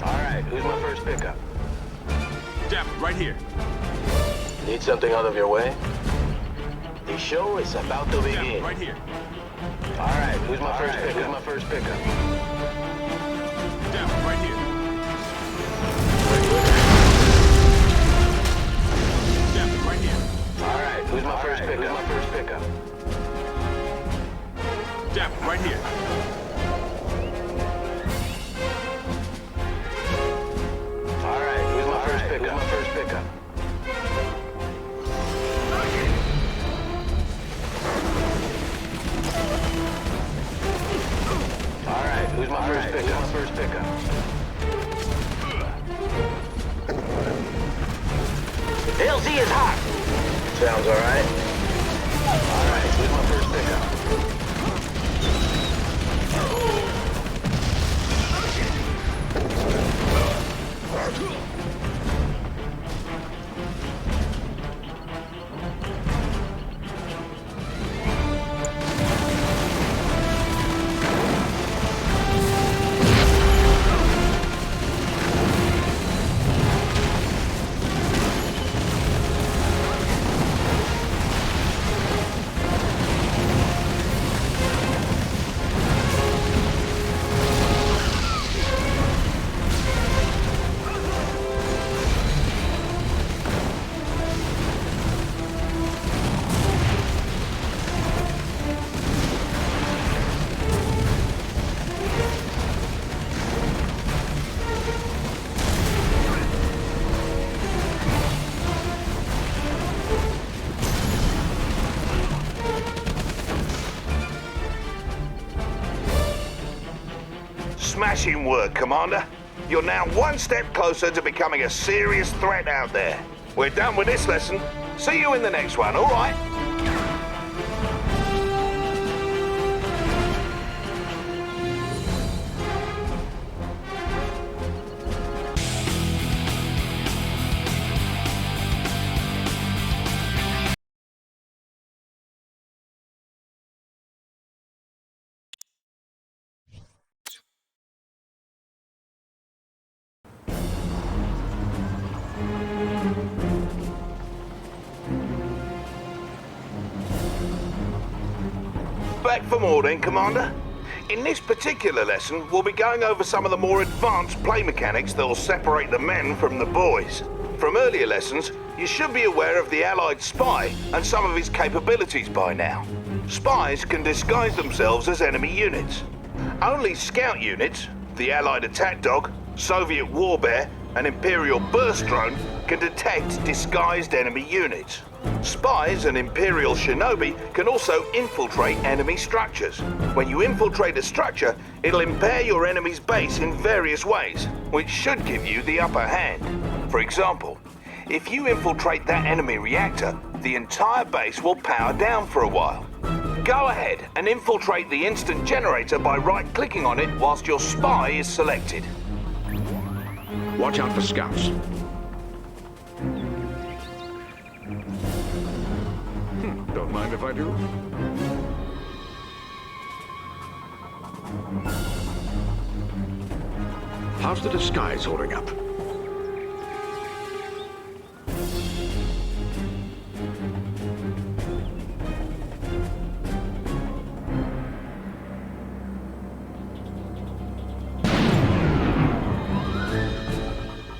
All right, who's my first pickup? Step right here. Need something out of your way? The show is about to begin. Step right here. All right, who's my first pickup? Who's my first pickup? Step right here. Step right here. All right, who's my first pickup? Who's my first pickup? Step right here. All right, who's my first pickup? Who's my first pickup? All right, who's my first pickup? Who's my first pickup? LZ is hot. Sounds all right. All right, who's my first pickup? Smashing work, Commander. You're now one step closer to becoming a serious threat out there. We're done with this lesson. See you in the next one, all right? Back for more then, Commander. In this particular lesson, we'll be going over some of the more advanced play mechanics that will separate the men from the boys. From earlier lessons, you should be aware of the Allied spy and some of his capabilities by now. Spies can disguise themselves as enemy units. Only scout units, the Allied attack dog, Soviet war bear, and Imperial burst drone can detect disguised enemy units. Spies and Imperial shinobi can also infiltrate enemy structures. When you infiltrate a structure, it'll impair your enemy's base in various ways, which should give you the upper hand. For example, if you infiltrate that enemy reactor, the entire base will power down for a while. Go ahead and infiltrate the instant generator by right-clicking on it whilst your spy is selected. Watch out for scouts. Don't mind if I do. How's the disguise holding up?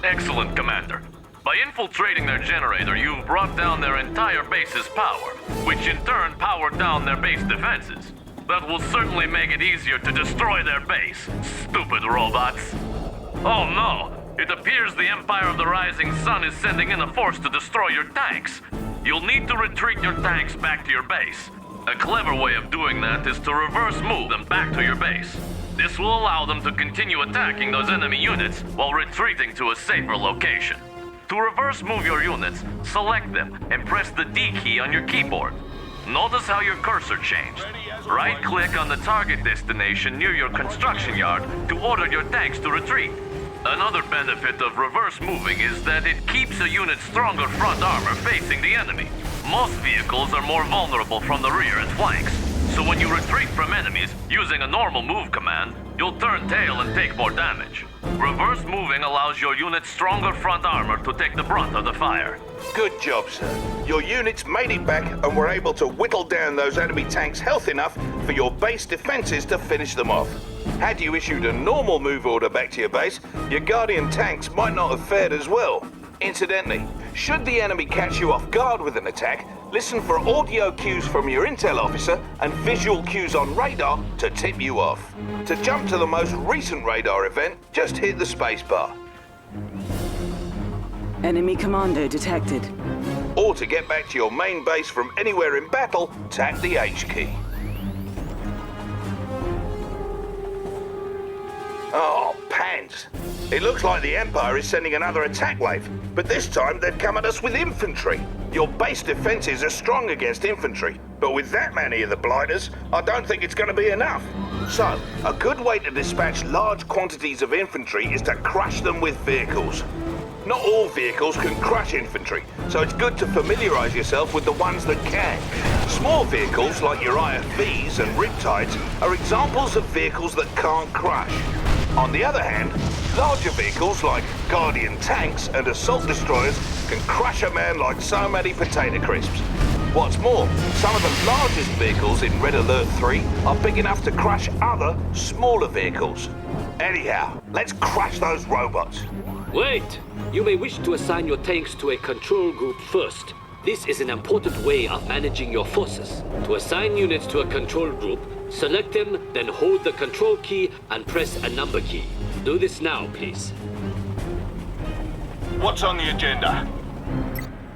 Excellent, Commander. By infiltrating their generator, you've brought down their entire base's power, which in turn powered down their base defenses. That will certainly make it easier to destroy their base, stupid robots. Oh no! It appears the Empire of the Rising Sun is sending in a force to destroy your tanks. You'll need to retreat your tanks back to your base. A clever way of doing that is to reverse move them back to your base. This will allow them to continue attacking those enemy units while retreating to a safer location. To reverse move your units, select them and press the D key on your keyboard. Notice how your cursor changed. Right-click on the target destination near your construction yard to order your tanks to retreat. Another benefit of reverse moving is that it keeps a unit's stronger front armor facing the enemy. Most vehicles are more vulnerable from the rear and flanks, so when you retreat from enemies using a normal move command, you'll turn tail and take more damage. Reverse moving allows your unit's stronger front armor to take the brunt of the fire. Good job, sir. Your units made it back and were able to whittle down those enemy tanks health enough for your base defenses to finish them off. Had you issued a normal move order back to your base, your Guardian tanks might not have fared as well. Incidentally, should the enemy catch you off guard with an attack, listen for audio cues from your intel officer and visual cues on radar to tip you off. To jump to the most recent radar event, just hit the spacebar. Enemy commando detected. Or to get back to your main base from anywhere in battle, tap the H key. Oh, pants. It looks like the Empire is sending another attack wave, but this time they've come at us with infantry. Your base defenses are strong against infantry, but with that many of the blighters, I don't think it's going to be enough. So, a good way to dispatch large quantities of infantry is to crush them with vehicles. Not all vehicles can crush infantry, so it's good to familiarize yourself with the ones that can. Small vehicles like your IFVs and Riptides are examples of vehicles that can't crush. On the other hand, larger vehicles like Guardian tanks and assault destroyers can crush a man like so many potato crisps. What's more, some of the largest vehicles in Red Alert 3 are big enough to crush other, smaller vehicles. Anyhow, let's crush those robots. Wait! You may wish to assign your tanks to a control group first. This is an important way of managing your forces. To assign units to a control group, select them, then hold the control key and press a number key. Do this now, please. What's on the agenda?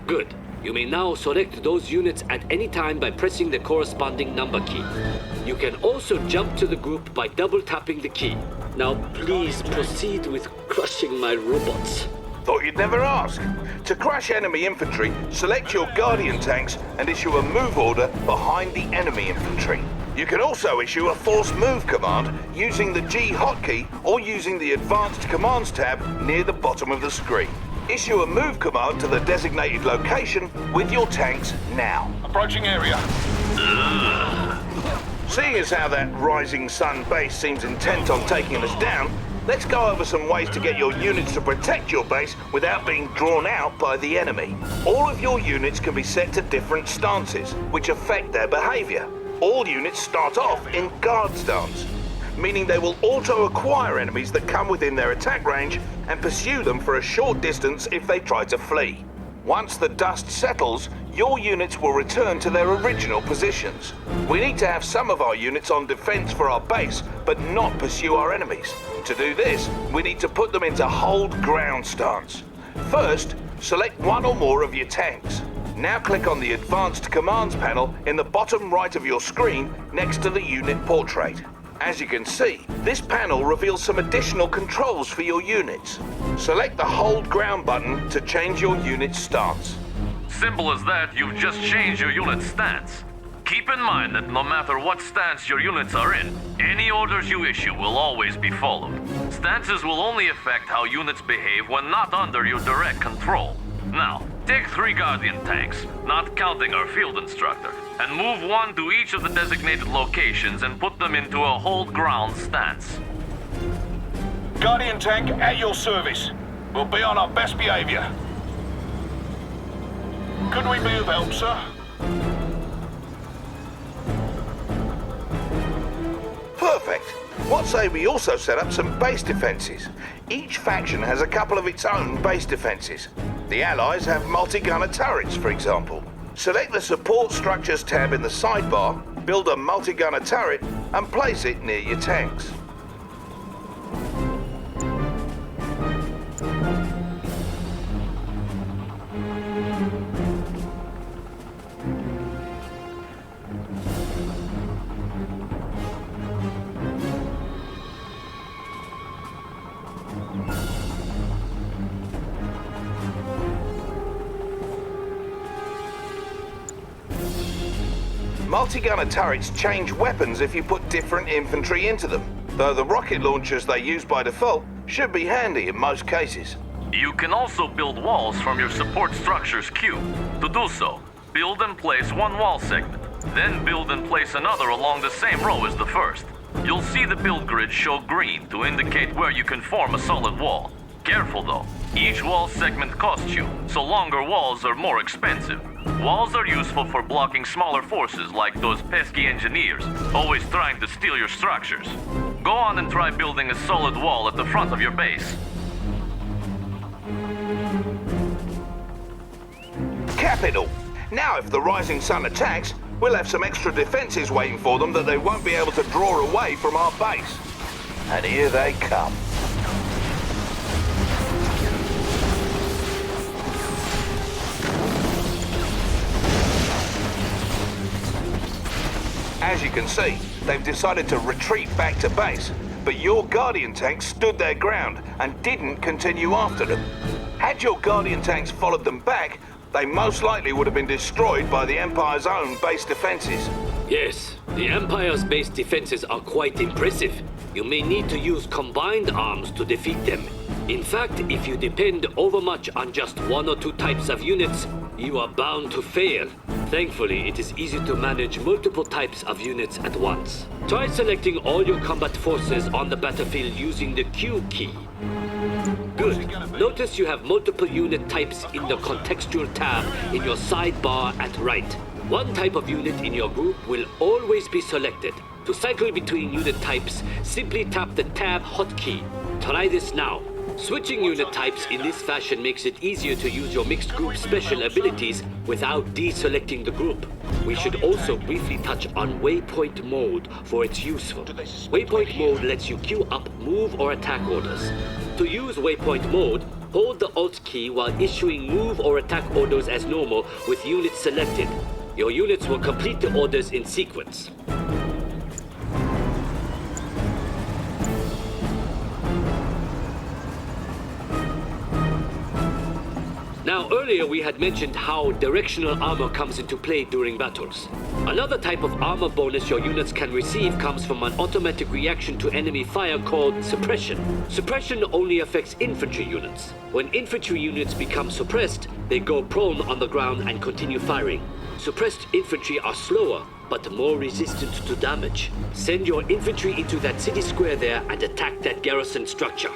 Good. You may now select those units at any time by pressing the corresponding number key. You can also jump to the group by double-tapping the key. Now please proceed with crushing my robots. Thought you'd never ask. To crush enemy infantry, select your Guardian tanks and issue a move order behind the enemy infantry. You can also issue a force move command using the G hotkey or using the Advanced Commands tab near the bottom of the screen. Issue a move command to the designated location with your tanks now. Approaching area. Seeing as how that Rising Sun base seems intent on taking us down, let's go over some ways to get your units to protect your base without being drawn out by the enemy. All of your units can be set to different stances, which affect their behavior. All units start off in guard stance, meaning they will auto-acquire enemies that come within their attack range and pursue them for a short distance if they try to flee. Once the dust settles, your units will return to their original positions. We need to have some of our units on defense for our base, but not pursue our enemies. To do this, we need to put them into hold ground stance. First, select one or more of your tanks. Now click on the Advanced Commands panel in the bottom right of your screen next to the unit portrait. As you can see, this panel reveals some additional controls for your units. Select the Hold Ground button to change your unit's stance. Simple as that, you've just changed your unit's stance. Keep in mind that no matter what stance your units are in, any orders you issue will always be followed. Stances will only affect how units behave when not under your direct control. Now, take 3 Guardian tanks, not counting our field instructor, and move 1 to each of the designated locations and put them into a hold ground stance. Guardian tank at your service. We'll be on our best behavior. Could we be of help, sir? Perfect. What say we also set up some base defenses? Each faction has a couple of its own base defenses. The Allies have multi-gunner turrets, for example. Select the Support Structures tab in the sidebar, build a multi-gunner turret, and place it near your tanks. Multi-gunner turrets change weapons if you put different infantry into them, though the rocket launchers they use by default should be handy in most cases. You can also build walls from your support structures queue. To do so, build and place one wall segment, then build and place another along the same row as the first. You'll see the build grid show green to indicate where you can form a solid wall. Careful though, each wall segment costs you, so longer walls are more expensive. Walls are useful for blocking smaller forces like those pesky engineers, always trying to steal your structures. Go on and try building a solid wall at the front of your base. Capital! Now if the Rising Sun attacks, we'll have some extra defenses waiting for them that they won't be able to draw away from our base. And here they come. As you can see, they've decided to retreat back to base, but your Guardian tanks stood their ground and didn't continue after them. Had your Guardian tanks followed them back, they most likely would have been destroyed by the Empire's own base defenses. Yes, the Empire's base defenses are quite impressive. You may need to use combined arms to defeat them. In fact, if you depend overmuch on just 1 or 2 types of units, you are bound to fail. Thankfully, it is easy to manage multiple types of units at once. Try selecting all your combat forces on the battlefield using the Q key. Good. Notice you have multiple unit types in the contextual tab in your sidebar at right. One type of unit in your group will always be selected. To cycle between unit types, simply tap the tab hotkey. Try this now. Switching unit types in this fashion makes it easier to use your mixed group special abilities without deselecting the group. We should also briefly touch on waypoint mode for its useful. Waypoint mode lets you queue up move or attack orders. To use waypoint mode, Hold the Alt key while issuing move or attack orders as normal with units selected. Your units will complete the orders in sequence. Now, earlier we had mentioned how directional armor comes into play during battles. Another type of armor bonus your units can receive comes from an automatic reaction to enemy fire called suppression. Suppression only affects infantry units. When infantry units become suppressed, they go prone on the ground and continue firing. Suppressed infantry are slower, but more resistant to damage. Send your infantry into that city square there and attack that garrison structure.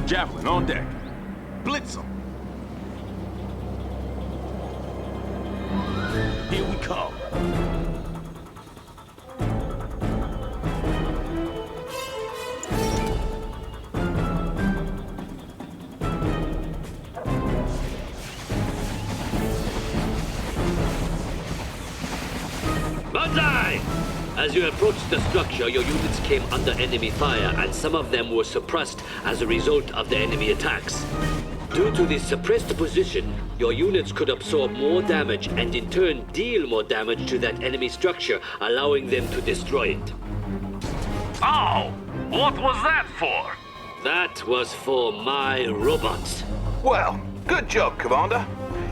Javelin on deck. Blitz them. Here we come. Banzai! As you approached the structure, your units came under enemy fire, and some of them were suppressed as a result of the enemy attacks. Due to this suppressed position, your units could absorb more damage and in turn deal more damage to that enemy structure, allowing them to destroy it. Oh! What was that for? That was for my robots. Well, good job, Commander.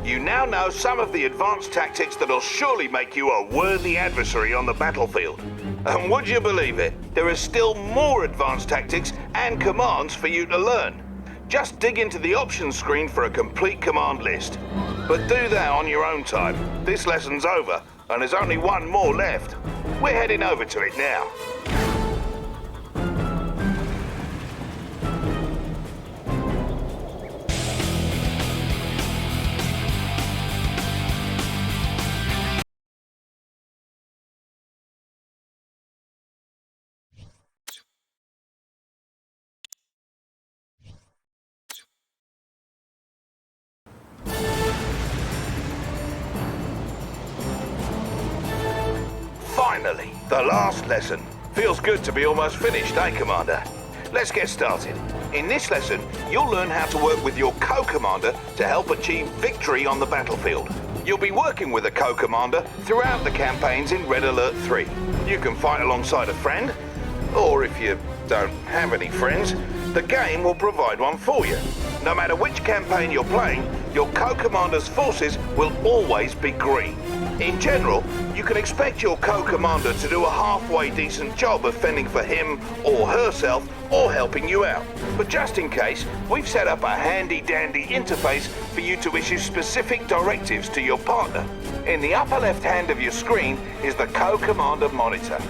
You now know some of the advanced tactics that'll surely make you a worthy adversary on the battlefield. And would you believe it, there are still more advanced tactics and commands for you to learn. Just dig into the options screen for a complete command list. But do that on your own time. This lesson's over, and there's only one more left. We're heading over to it now. Finally, the last lesson. Feels good to be almost finished, eh, Commander? Let's get started. In this lesson, you'll learn how to work with your co-commander to help achieve victory on the battlefield. You'll be working with a co-commander throughout the campaigns in Red Alert 3. You can fight alongside a friend, or if you don't have any friends, the game will provide one for you. No matter which campaign you're playing, your co-commander's forces will always be green. In general, you can expect your co-commander to do a halfway decent job of fending for him or herself or helping you out. But just in case, we've set up a handy-dandy interface for you to issue specific directives to your partner. In the upper left hand of your screen is the co-commander monitor.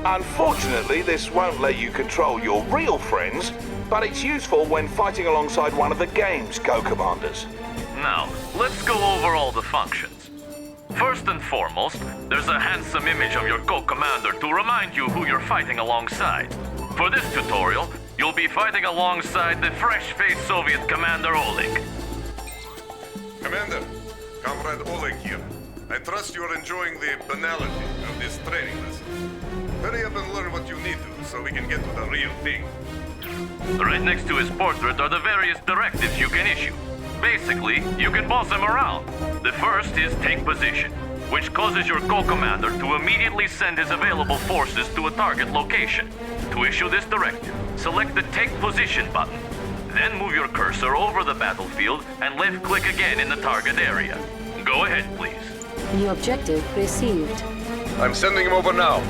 Unfortunately, this won't let you control your real friends, but it's useful when fighting alongside one of the game's co-commanders. Now, let's go over all the functions. First and foremost, there's a handsome image of your co-commander to remind you who you're fighting alongside. For this tutorial, you'll be fighting alongside the fresh-faced Soviet Commander Oleg. Commander, Comrade Oleg here. I trust you're enjoying the banality of this training lesson. Hurry up and learn what you need to so we can get to the real thing. Right next to his portrait are the various directives you can issue. Basically, you can boss him around. The first is take position, which causes your co-commander to immediately send his available forces to a target location. To issue this directive, select the Take Position button. Then move your cursor over the battlefield and left-click again in the target area. Go ahead, please. New objective received. I'm sending him over now.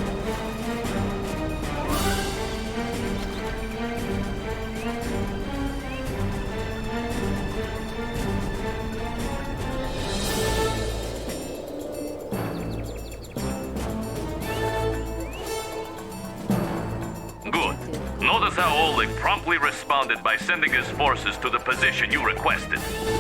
Notice how Oleg promptly responded by sending his forces to the position you requested.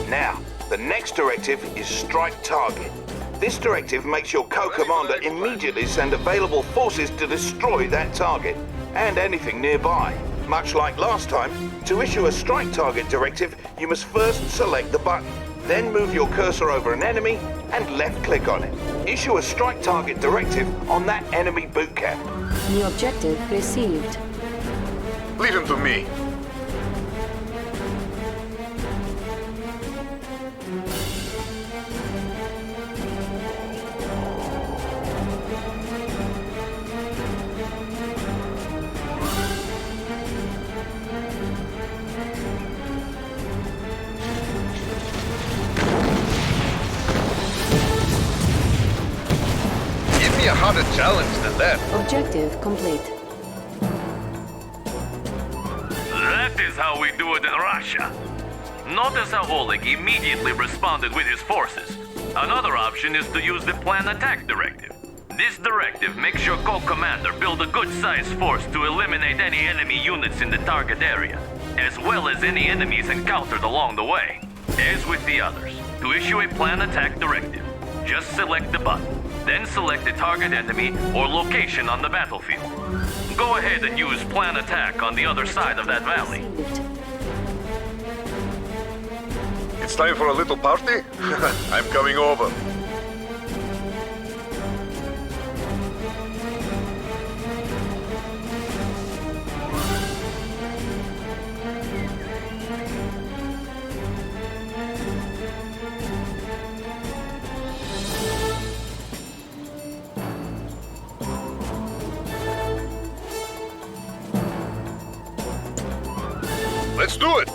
Now, the next directive is Strike Target. This directive makes your co-commander immediately send available forces to destroy that target, and anything nearby. Much like last time, to issue a Strike Target directive, you must first select the button, then move your cursor over an enemy and left-click on it. Issue a strike target directive on that enemy boot camp. New objective received. Leave him to me. Give me a harder challenge than that. Objective complete. That is how we do it in Russia. Notice how Oleg immediately responded with his forces. Another option is to use the Plan Attack Directive. This directive makes your co-commander build a good-sized force to eliminate any enemy units in the target area, as well as any enemies encountered along the way. As with the others, to issue a Plan Attack Directive, just select the button, then select the target enemy or location on the battlefield. Go ahead and use Plan Attack on the other side of that valley. It's time for a little party? I'm coming over. Let's do it!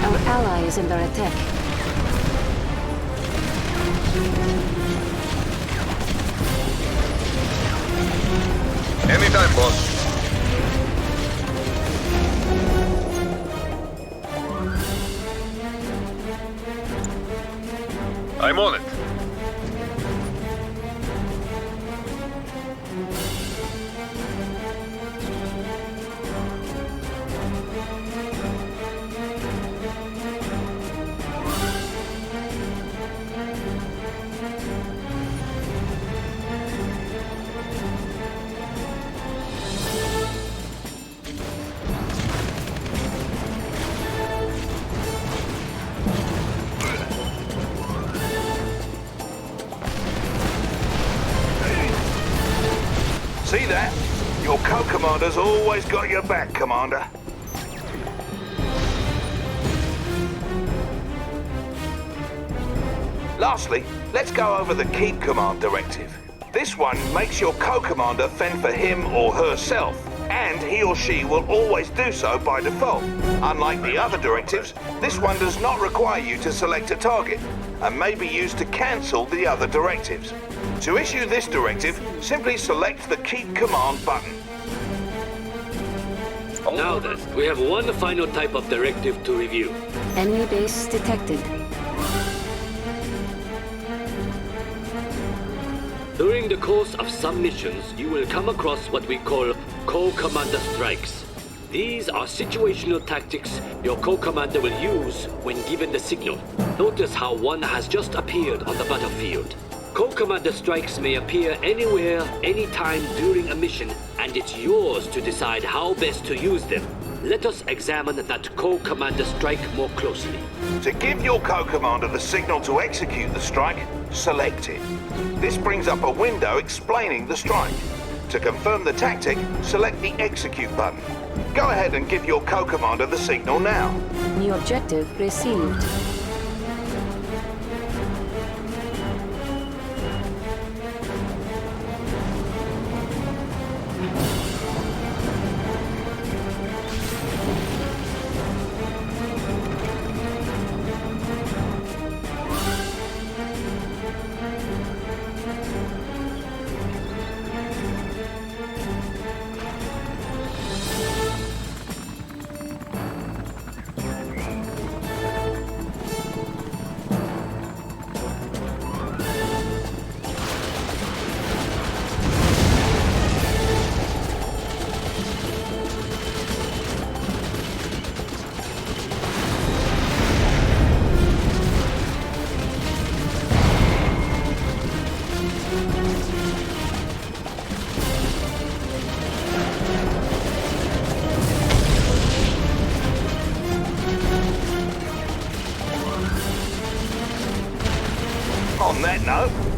Our ally is under attack. Anytime, boss. I'm on it. See that? Your co-commander's always got your back, Commander. Lastly, let's go over the Keep Command Directive. This one makes your co-commander fend for him or herself, and he or she will always do so by default. Unlike the other directives, this one does not require you to select a target, and may be used to cancel the other directives. To issue this directive, simply select the Keep Command button. Now then, we have one final type of directive to review. Enemy base detected. During the course of some missions, you will come across what we call co-commander strikes. These are situational tactics your co-commander will use when given the signal. Notice how one has just appeared on the battlefield. Co-commander strikes may appear anywhere, anytime during a mission, and it's yours to decide how best to use them. Let us examine that co-commander strike more closely. To give your co-commander the signal to execute the strike, select it. This brings up a window explaining the strike. To confirm the tactic, select the Execute button. Go ahead and give your co-commander the signal now. New objective received.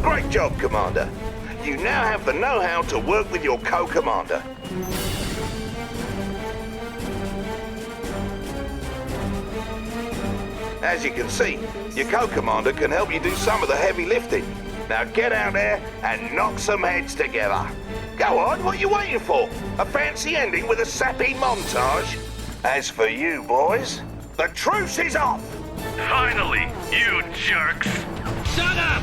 Great job, Commander. You now have the know-how to work with your co-commander. As you can see, your co-commander can help you do some of the heavy lifting. Now get out there and knock some heads together. Go on, what are you waiting for? A fancy ending with a sappy montage? As for you, boys, the truce is off! Finally, you jerks! Shut up!